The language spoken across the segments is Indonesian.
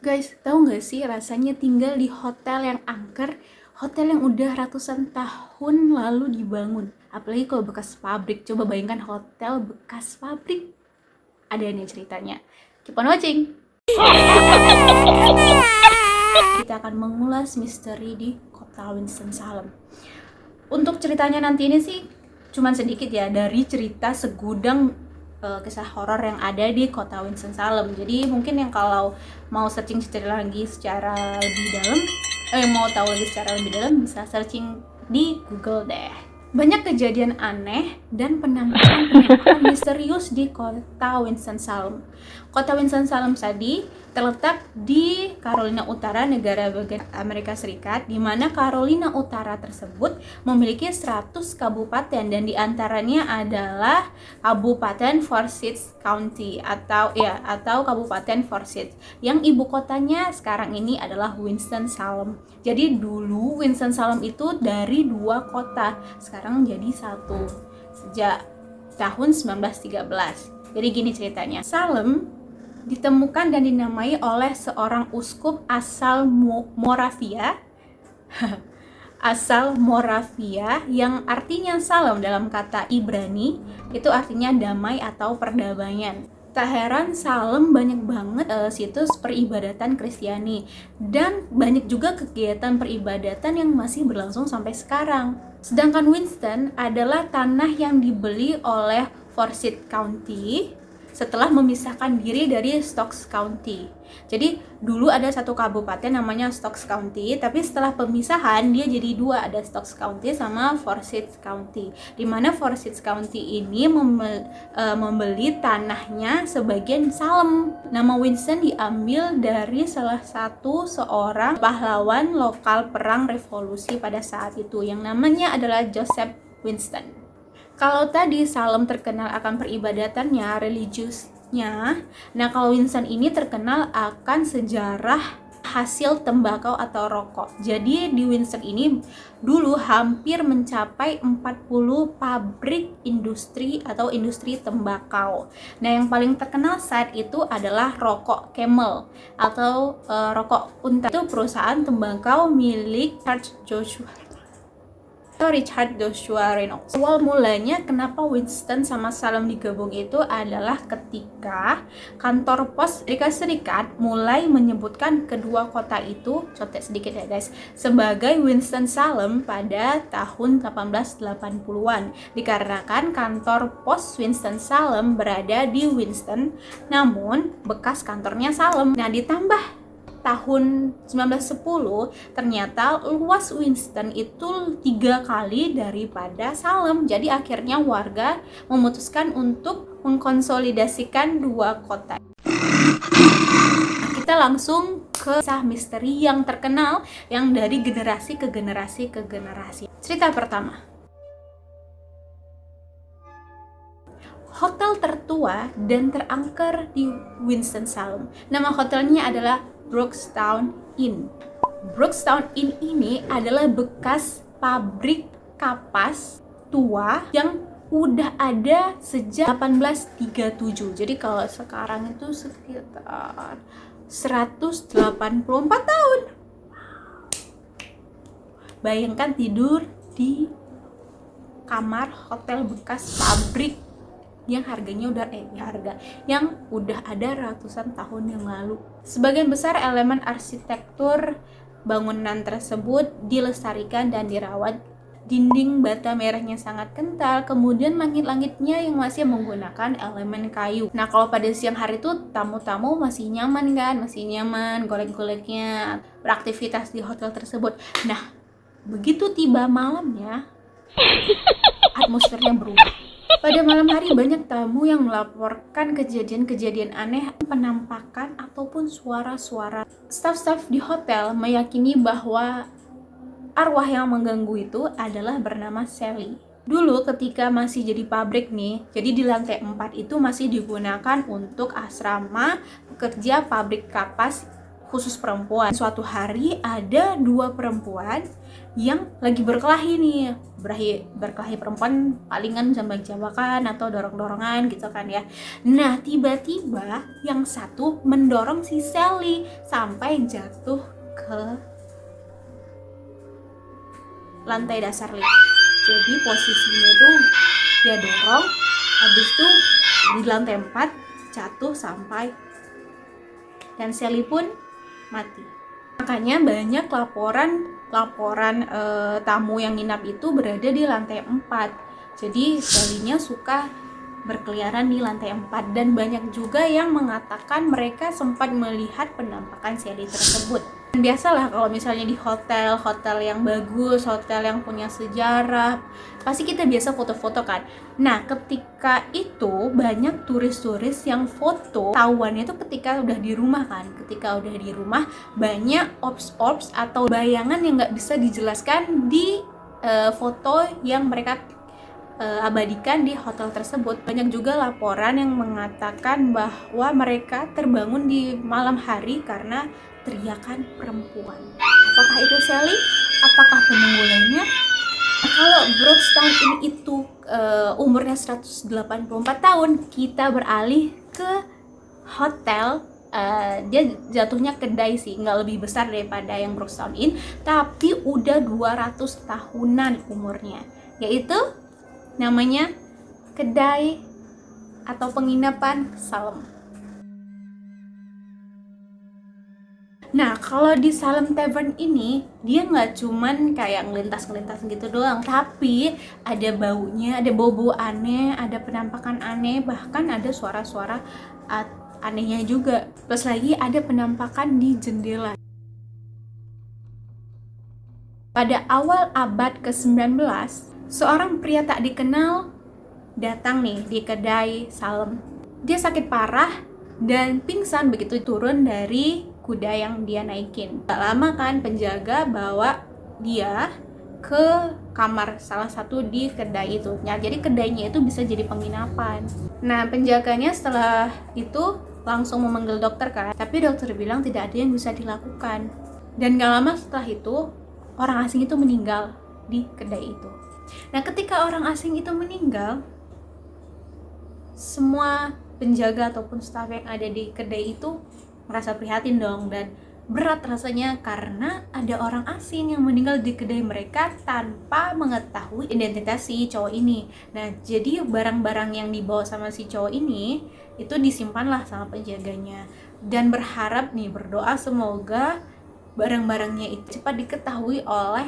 Guys, tahu nggak sih rasanya tinggal di hotel yang angker, hotel yang udah ratusan tahun lalu dibangun. Apalagi kalau bekas pabrik. Coba bayangkan hotel bekas pabrik. Ada nih ceritanya. Keep on watching. Kita akan mengulas misteri di kota Winston-Salem. Untuk ceritanya nanti ini sih cuman sedikit ya dari cerita segudang kisah horor yang ada di kota Winston-Salem. Jadi mungkin yang kalau mau searching lagi secara lebih dalam, mau tahu lagi secara lebih dalam bisa searching di Google deh. Banyak kejadian aneh dan penampakan misterius di kota Winston-Salem. Kota Winston-Salem tadi terletak di Carolina Utara, negara bagian Amerika Serikat, di mana Carolina Utara tersebut memiliki 100 kabupaten dan diantaranya adalah Kabupaten Forsyth County atau Kabupaten Forsyth yang ibu kotanya sekarang ini adalah Winston-Salem. Jadi dulu Winston-Salem itu dari 2 kota, sekarang jadi 1 sejak tahun 1913. Jadi gini ceritanya. Salem ditemukan dan dinamai oleh seorang uskup asal Moravia asal Moravia yang artinya Salem dalam kata Ibrani itu artinya damai atau perdamaian. Tak heran Salem banyak banget situs peribadatan Kristiani dan banyak juga kegiatan peribadatan yang masih berlangsung sampai sekarang. Sedangkan Winston adalah tanah yang dibeli oleh Forsyth County setelah memisahkan diri dari Stokes County. Jadi dulu ada satu kabupaten namanya Stokes County, tapi setelah pemisahan dia jadi 2, ada Stokes County sama Forsyth County. Di mana Forsyth County ini membeli tanahnya sebagian Salem. Nama Winston diambil dari salah satu seorang pahlawan lokal perang revolusi pada saat itu yang namanya adalah Joseph Winston. Kalau tadi Salem terkenal akan peribadatannya, religiusnya, nah kalau Winston ini terkenal akan sejarah hasil tembakau atau rokok. Jadi di Winston ini dulu hampir mencapai 40 pabrik industri atau industri tembakau. Nah yang paling terkenal saat itu adalah rokok Camel atau rokok unta. Itu perusahaan tembakau milik Richard Joshua Reynolds. Awal mulanya kenapa Winston sama Salem digabung itu adalah ketika kantor pos Amerika Serikat mulai menyebutkan kedua kota itu, contek sedikit ya guys, sebagai Winston-Salem pada tahun 1880-an. Dikarenakan kantor pos Winston-Salem berada di Winston, namun bekas kantornya Salem. Nah ditambah tahun 1910 ternyata luas Winston itu 3 kali daripada Salem. Jadi akhirnya warga memutuskan untuk mengkonsolidasikan 2 kota. Kita langsung ke kisah misteri yang terkenal yang dari generasi ke generasi ke generasi. Cerita pertama. Hotel tertua dan terangker di Winston-Salem. Nama hotelnya adalah Brookstown Inn. Brookstown Inn ini adalah bekas pabrik kapas tua yang udah ada sejak 1837. Jadi kalau sekarang itu sekitar 184 tahun. Bayangkan tidur di kamar hotel bekas pabrik yang harganya yang udah ada ratusan tahun yang lalu. Sebagian besar elemen arsitektur bangunan tersebut dilestarikan dan dirawat. Dinding bata merahnya sangat kental, kemudian langit-langitnya yang masih menggunakan elemen kayu. Nah, kalau pada siang hari itu tamu-tamu masih nyaman, golek-goleknya beraktivitas di hotel tersebut. Nah, begitu tiba malamnya, atmosfernya berubah. Pada malam hari banyak tamu yang melaporkan kejadian-kejadian aneh, penampakan ataupun suara-suara. Staf-staf di hotel meyakini bahwa arwah yang mengganggu itu adalah bernama Sally. Dulu ketika masih jadi pabrik nih, jadi di lantai 4 itu masih digunakan untuk asrama pekerja pabrik kapas khusus perempuan. Suatu hari ada dua perempuan yang lagi berkelahi nih, berkelahi perempuan palingan jambak-jambakan atau dorong-dorongan gitu kan ya. Nah tiba-tiba yang satu mendorong si Sally sampai jatuh ke lantai dasar lift. Jadi posisinya tuh dia dorong, habis itu di lantai 4 jatuh sampai, dan Sally pun mati. Makanya banyak laporan tamu yang nginap itu berada di lantai 4. Jadi Sally-nya suka berkeliaran di lantai 4, dan banyak juga yang mengatakan mereka sempat melihat penampakan Sally tersebut. Biasalah kalau misalnya di hotel yang bagus, hotel yang punya sejarah, pasti kita biasa foto-foto kan. Nah ketika itu banyak turis-turis yang foto, tahuannya itu ketika udah di rumah kan. Ketika udah di rumah banyak orbs atau bayangan yang nggak bisa dijelaskan di foto yang mereka abadikan di hotel tersebut. Banyak juga laporan yang mengatakan bahwa mereka terbangun di malam hari karena teriakan perempuan. Apakah itu Sally? Apakah penunggu lainnya? Kalau Broadstone ini itu umurnya 184 tahun, kita beralih ke hotel. Dia jatuhnya kedai sih, nggak lebih besar daripada yang Broadstone Inn, tapi udah 200 tahunan umurnya, yaitu namanya kedai atau penginapan Salem. Nah kalau di Salem Tavern ini dia nggak cuman kayak ngelintas gitu doang, tapi ada baunya, ada bau-bau aneh, ada penampakan aneh, bahkan ada suara-suara anehnya juga. Plus lagi ada penampakan di jendela. Pada awal abad ke-19, seorang pria tak dikenal datang nih di kedai Salem. Dia sakit parah dan pingsan begitu turun dari kuda yang dia naikin. Gak lama kan penjaga bawa dia ke kamar salah satu di kedai itu. Nah, jadi kedainya itu bisa jadi penginapan. Nah, penjaganya setelah itu langsung memanggil dokter kan. Tapi dokter bilang tidak ada yang bisa dilakukan. Dan gak lama setelah itu orang asing itu meninggal di kedai itu. Nah, ketika orang asing itu meninggal, semua penjaga ataupun staf yang ada di kedai itu merasa prihatin dong, dan berat rasanya karena ada orang asing yang meninggal di kedai mereka tanpa mengetahui identitas si cowok ini. Nah, jadi barang-barang yang dibawa sama si cowok ini itu disimpanlah sama penjaganya, dan berdoa semoga barang-barangnya itu cepat diketahui oleh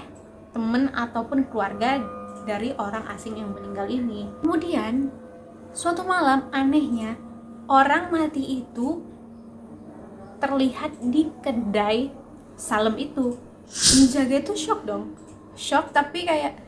teman ataupun keluarga dari orang asing yang meninggal ini. Kemudian suatu malam anehnya orang mati itu terlihat di kedai Salem itu. Penjaga itu shock dong, shock tapi kayak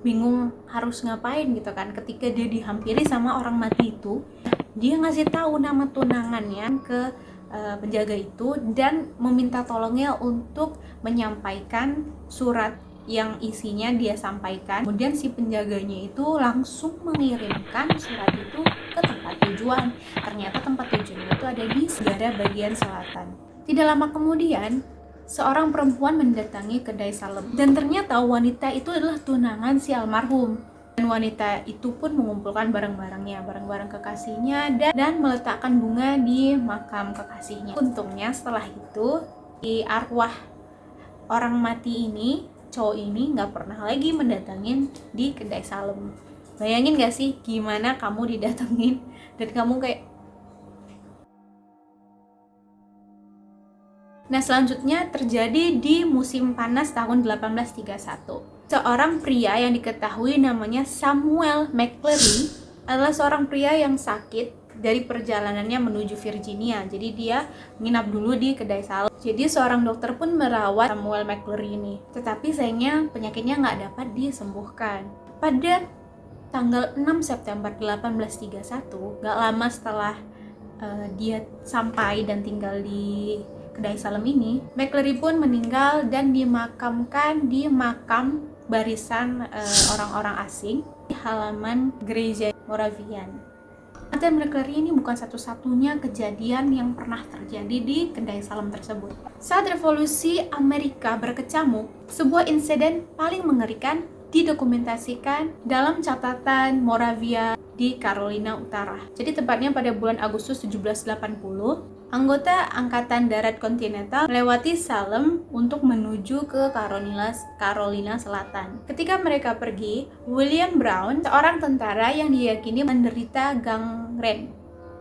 bingung harus ngapain gitu kan. Ketika dia dihampiri sama orang mati itu, dia ngasih tahu nama tunangannya ke penjaga itu dan meminta tolongnya untuk menyampaikan surat yang isinya dia sampaikan. Kemudian si penjaganya itu langsung mengirimkan surat itu ke tempat tujuan. Ternyata tempat tujuan itu ada di segara bagian selatan. Tidak lama kemudian, seorang perempuan mendatangi kedai Salem, dan ternyata wanita itu adalah tunangan si almarhum. Dan wanita itu pun mengumpulkan barang-barangnya, barang-barang kekasihnya, dan meletakkan bunga di makam kekasihnya. Untungnya setelah itu, di arwah orang mati ini, cowok ini nggak pernah lagi mendatangin di kedai Salem. Bayangin gak sih gimana kamu didatengin dan kamu kayak. Nah, selanjutnya terjadi di musim panas tahun 1831. Seorang pria yang diketahui namanya Samuel McCleary adalah seorang pria yang sakit dari perjalanannya menuju Virginia. Jadi dia nginap dulu di kedai Salem. Jadi seorang dokter pun merawat Samuel McCleary ini. Tetapi sayangnya penyakitnya nggak dapat disembuhkan. Pada tanggal 6 September 1831, nggak lama setelah dia sampai dan tinggal di kedai Salem ini, McCleary pun meninggal dan dimakamkan di makam barisan orang-orang asing di halaman gereja Moravian. Kematian McClary ini bukan satu-satunya kejadian yang pernah terjadi di kedai Salem tersebut. Saat revolusi Amerika berkecamuk, sebuah insiden paling mengerikan didokumentasikan dalam catatan Moravia di Carolina Utara. Jadi tepatnya pada bulan Agustus 1780, anggota Angkatan Darat Kontinental melewati Salem untuk menuju ke Carolina Selatan. Ketika mereka pergi, William Brown, seorang tentara yang diyakini menderita gangren.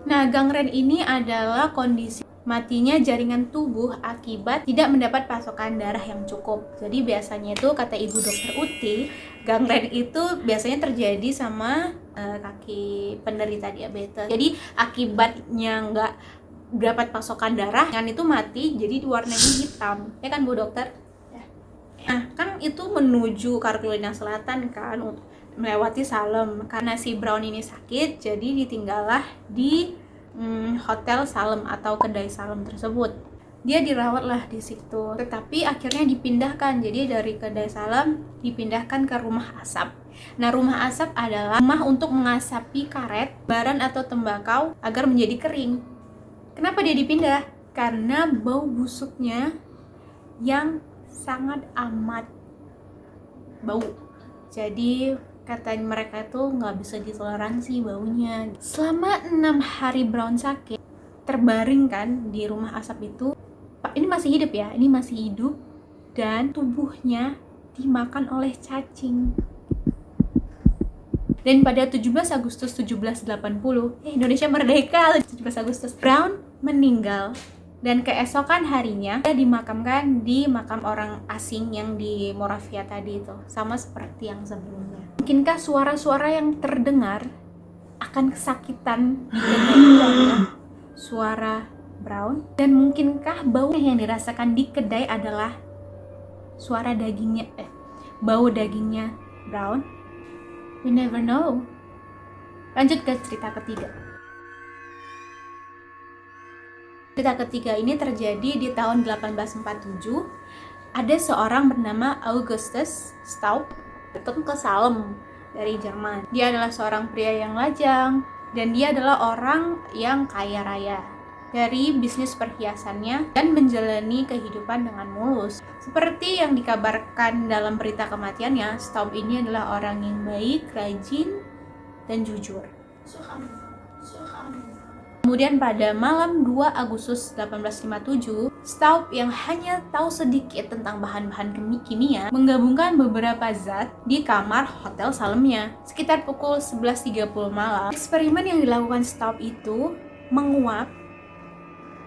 Nah, gangren ini adalah kondisi matinya jaringan tubuh akibat tidak mendapat pasokan darah yang cukup. Jadi biasanya itu, kata Ibu Dokter Uti, gangren itu biasanya terjadi sama kaki penderita diabetes. Jadi akibatnya nggak dapat pasokan darah, yang itu mati, jadi warnanya hitam. Ya kan Bu Dokter? Ya. Nah, kan itu menuju Carolina Selatan kan, melewati Salem. Karena si Brown ini sakit, jadi ditinggallah di hotel Salem atau kedai Salem tersebut. Dia dirawatlah di situ, tetapi akhirnya dipindahkan. Jadi dari kedai Salem dipindahkan ke rumah asap. Nah, rumah asap adalah rumah untuk mengasapi karet, baran atau tembakau agar menjadi kering. Kenapa dia dipindah? Karena bau busuknya yang sangat amat bau. Jadi katanya mereka itu nggak bisa ditoleransi baunya. Selama 6 hari Brown sakit, terbaring kan di rumah asap itu. Pak, ini masih hidup ya, ini masih hidup, dan tubuhnya dimakan oleh cacing. Dan pada 17 Agustus 1780, Indonesia merdeka, 17 Agustus, Brown meninggal. Dan keesokan harinya dia dimakamkan di makam orang asing yang di Moravia tadi itu, sama seperti yang sebelumnya. Mungkinkah suara-suara yang terdengar akan kesakitan di kedai itu adalah suara Brown? Dan mungkinkah bau yang dirasakan di kedai adalah suara dagingnya, bau dagingnya Brown? We never know. Lanjut ke cerita ketiga. Cerita ketiga ini terjadi di tahun 1847. Ada seorang bernama Augustus Staub datang ke Salem dari Jerman. Dia adalah seorang pria yang lajang dan dia adalah orang yang kaya raya dari bisnis perhiasannya dan menjalani kehidupan dengan mulus. Seperti yang dikabarkan dalam berita kematiannya, Staub ini adalah orang yang baik, rajin, dan jujur. Kemudian pada malam 2 Agustus 1857, Staub yang hanya tahu sedikit tentang bahan-bahan kimia menggabungkan beberapa zat di kamar hotel Salemnya. Sekitar pukul 11.30 malam, eksperimen yang dilakukan Staub itu menguap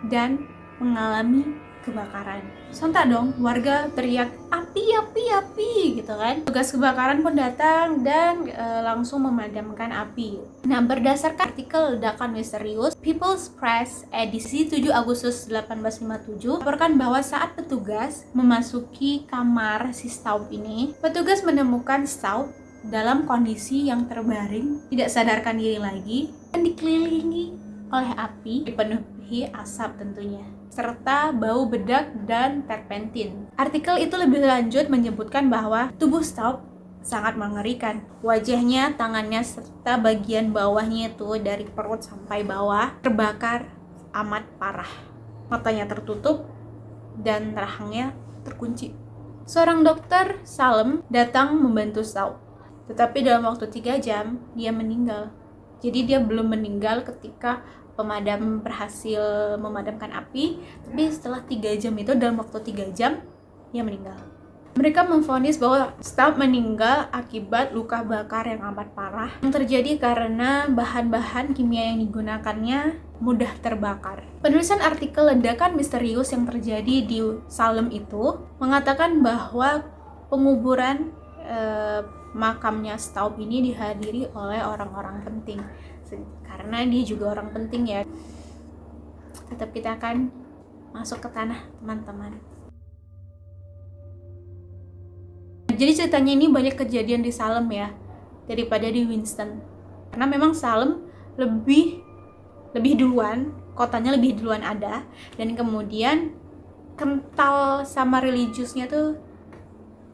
dan mengalami kebakaran. Sontak dong warga teriak api api api gitu kan. Tugas kebakaran pun datang dan langsung memadamkan api. Nah, berdasarkan artikel ledakan misterius People's Press edisi 7 Agustus 1857 melaporkan bahwa saat petugas memasuki kamar si Staub ini, petugas menemukan Staub dalam kondisi yang terbaring, tidak sadarkan diri lagi, dan dikelilingi oleh api, dipenuhi asap tentunya, serta bau bedak dan terpentin. Artikel itu lebih lanjut menyebutkan bahwa tubuh Staub sangat mengerikan. Wajahnya, tangannya, serta bagian bawahnya itu dari perut sampai bawah terbakar amat parah. Matanya tertutup dan rahangnya terkunci. Seorang dokter Salem datang membantu Staub, tetapi dalam waktu 3 jam dia meninggal. Jadi dia belum meninggal ketika pemadam berhasil memadamkan api, tapi setelah 3 jam itu, dalam waktu 3 jam, dia meninggal. Mereka memvonis bahwa Staub meninggal akibat luka bakar yang amat parah yang terjadi karena bahan-bahan kimia yang digunakannya mudah terbakar. Penulisan artikel ledakan misterius yang terjadi di Salem itu mengatakan bahwa penguburan makamnya Staub ini dihadiri oleh orang-orang penting. Karena dia juga orang penting ya. Tetap kita akan masuk ke tanah, teman-teman. Jadi ceritanya ini banyak kejadian di Salem ya, daripada di Winston. Karena memang Salem lebih duluan, kotanya lebih duluan ada, dan kemudian kental sama religiusnya tuh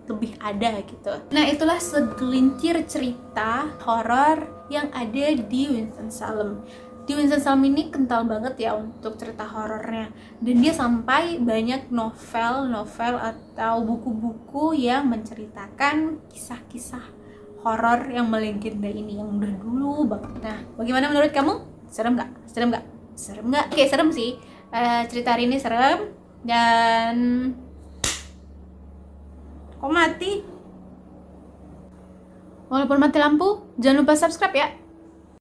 lebih ada gitu. Nah, itulah segelintir cerita horor yang ada di Winston-Salem. Di Winston Salem ini kental banget ya untuk cerita horornya, dan dia sampai banyak novel atau buku-buku yang menceritakan kisah-kisah horor yang melegenda ini, yang udah dulu banget. Nah, bagaimana menurut kamu? Serem nggak? Serem nggak? Serem nggak? Oke, serem sih. Cerita hari ini serem. Dan kok mati? Walaupun mati lampu, jangan lupa subscribe ya.